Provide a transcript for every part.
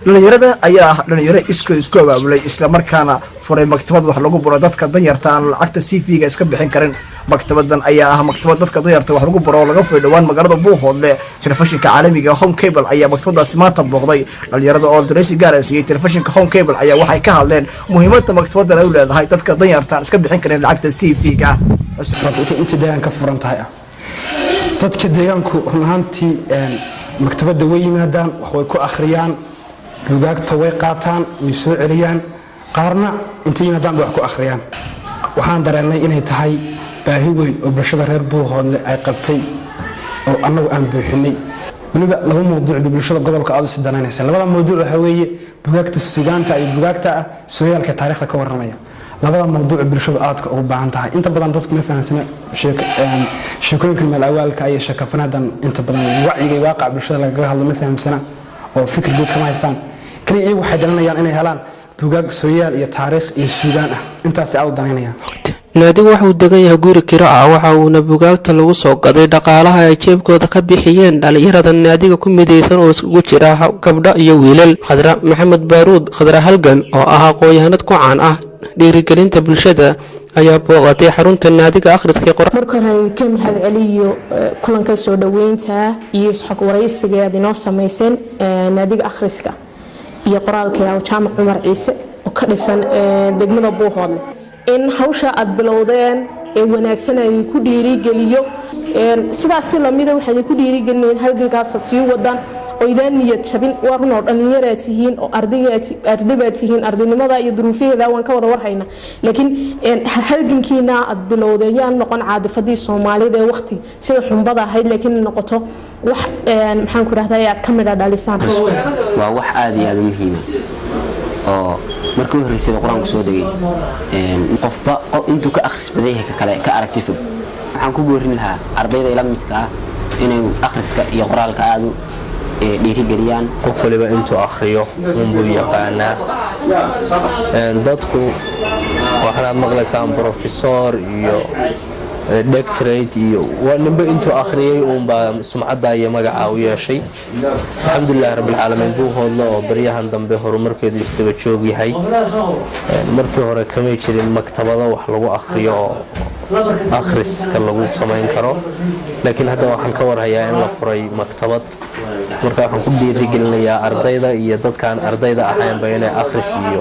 dhalinyarada ayaa dhalinyaro isku abaabulay isla markaana furay maktabad wax lagu baro dadka danyarta aan lacagta CV-ga iska bixin karin. maktabadan ayaa ah maktabad dadka danyarta wax lagu baro laga furay dhawaan magaalada Buuhoodle. telefishinka caalamiga Home Cable ayaa maktabadaas maanta booqday. dhalinyarada oo darasi gaar ah siiyay telefishinka Home Cable ayaa waxay ka hadleen muhiimadda maktabadan ay u leedahay dadka danyarta aan iska bixin karin lacagta CV-ga. inta deegaanka furan tahay dadka deegaanku runaantii maktabada way yimaadaan wax way ku akhriyaan buugaagta way qaataan way soo celiyaan qaarna inta yimaadaan wax ku akhriyaan. waxaan dareennay inay tahay baahi weyn oo bulshada reer Buuhoodle ay qabtay oo annagu aan buuxinay. waliba laba mowduuc bulshada gobolka aad u sidanaysa. labada mowduuc waxa weeye buugaagta suugaanta iyo buugaagta sooyaalka taariikhda ka warramaya. labada mowduuc bulshada aadka ugu baahan tahay. inta badan dadku ma fahansana sheekooyinka meel awaalka iyo sheekafanadan inta badan wacyiga iyo waaqac bulshada laga hadlo ma fahamsana oo fikir guud kama haystaan. kaliya iyagu waxay daranayaan inay helaan buugaag sooyaal iyo taariikh iyo suugaan ah. intaas ay u daneynayaan. naadigu waxa uu degan yahay guri kiro ah waxa uuna buugaagta lagu soo gaday dhaqaalaha ay jeebkooda ka bixiyeen dhalinyarada naadiga ku midaysan oo isugu jira gabdho iyo wiilal. khadra maxamed baaruud khadra halgan oo ah aqoon-yahanad ku caan ah dhiirigelinta bulshada ayaa booqatay xarunta naadiga akhriska qor. marka hore ka mahad celiyo kulanka soo dhaweynta iyo xog waraysiga aad inoo sameeyeen naadiga akhriska iyo qoraalka jaamac Cumar Ciise oo ka dhisan degmada Buuhoodle. in hawsha aad bilowdeen ee wanaagsan ay ku dhiirigeliyo sidaas la mid ah waxay ku dhiirigelinayeen halgankaas sii wadaan oo idaan niyad jabin warno dhalinyaro tihiin oo ardayda tihiin ardaynimada iyo duruufaheeda waan ka wada warhayna laakiin halgankiina aad bilowdeen noqon caadifadii Soomaalida ee waqti sida xunbada ahayd laakiin noqoto wax maxaan ku raahdaa aad ka mid dhalisaan. waa wax aad iyo aad muhiim ah oo markii horeysay quraanku soo degay qofba intuu ka akhris baday kale ka aragti fog. waxaan ku boorin lahaa ardayda ila midka ah inay akhriska iyo qoraalka aad dhiirigeliyaan. qof waliba intuu akhriyo buu yaqaanaa. dadku waxaad maqlaysaan professor iyo doctorate iyo wanba intuu akhriyay baa sumcadda iyo magaca u yeeshay. alxamdulillah rabbil caalamiin Buuhoodle oo bariyahan dambe horumarkeedu istaba joog yahay. markii hore kama jirin maktabado wax lagu akhriyo akhriska lagu sameyn karo laakiin hadda waxaan ka warhayaa in la furay maktabad. marka waxaan ku dhiirigelinayaa ardayda iyo dadkaan ardayda ahaynba inay akhris iyo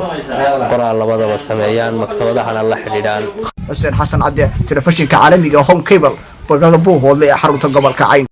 qoraal labadaba sameeyaan maktabadahana la xidhiidhaan. حسين حسن عدي تلفزيون كعالمي Home Cable بقى Buuhoodle حرمت قبل كعين.